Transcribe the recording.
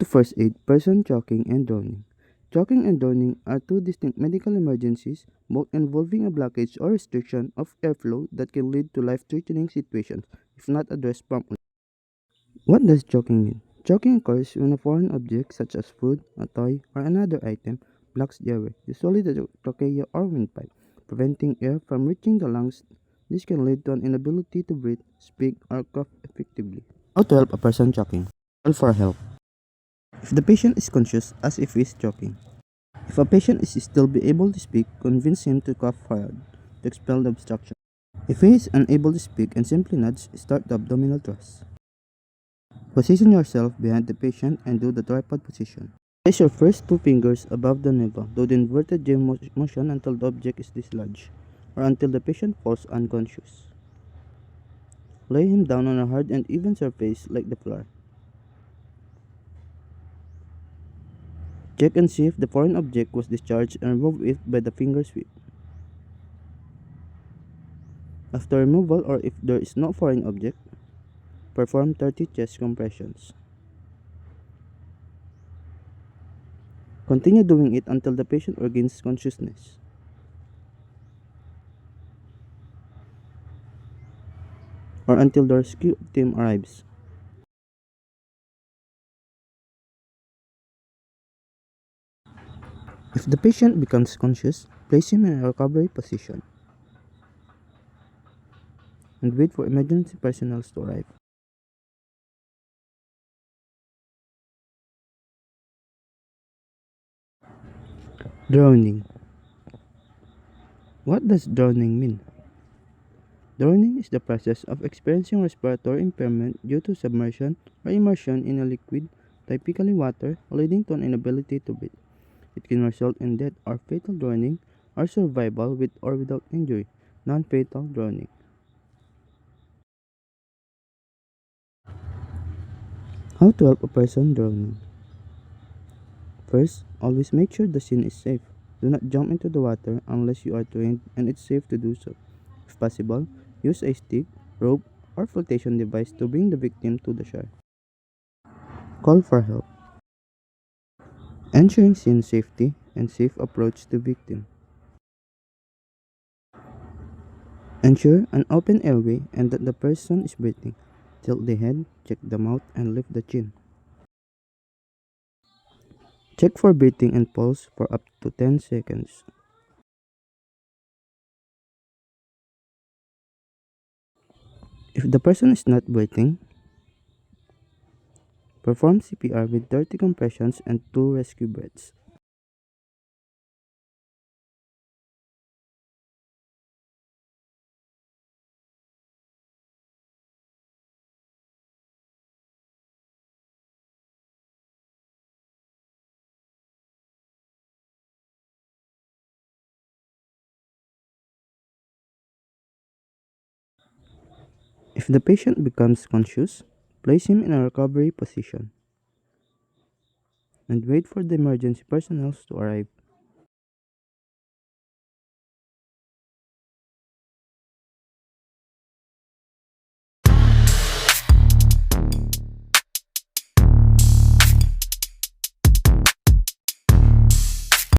first aid, person choking and drowning. Choking and drowning are two distinct medical emergencies, both involving a blockage or restriction of airflow that can lead to life-threatening situations if not addressed promptly. What does choking mean? Choking occurs when a foreign object such as food, a toy, or another item blocks the airway, usually the trachea or windpipe, preventing air from reaching the lungs. This can lead to an inability to breathe, speak, or cough effectively. How to help a person choking? Call for help. If the patient is conscious as if he is choking. If a patient is still be able to speak, convince him to cough hard to expel the obstruction. If he is unable to speak and simply nods, start the abdominal thrust. Position yourself behind the patient and do the tripod position. Place your first two fingers above the navel. Do the inverted J motion until the object is dislodged or until the patient falls unconscious. Lay him down on a hard and even surface like the floor. Check and see if the foreign object was discharged and remove it by the finger sweep. After removal or if there is no foreign object, perform 30 chest compressions. Continue doing it until the patient regains consciousness. Or until the rescue team arrives. If the patient becomes conscious, place him in a recovery position and wait for emergency personnel to arrive. Drowning. What does drowning mean? Drowning is the process of experiencing respiratory impairment due to submersion or immersion in a liquid, typically water, leading to an inability to breathe. It can result in death or fatal drowning or survival with or without injury, non-fatal drowning. How to help a person drowning? First, always make sure the scene is safe. Do not jump into the water unless you are trained and it's safe to do so. If possible, use a stick, rope, or flotation device to bring the victim to the shore. Call for help. Ensuring scene safety and safe approach to victim. Ensure an open airway and that the person is breathing. Tilt the head, check the mouth, and lift the chin. Check for breathing and pulse for up to 10 seconds. If the person is not breathing, perform CPR with 30 compressions and 2 rescue breaths. If the patient becomes conscious, place him in a recovery position and wait for the emergency personnel to arrive.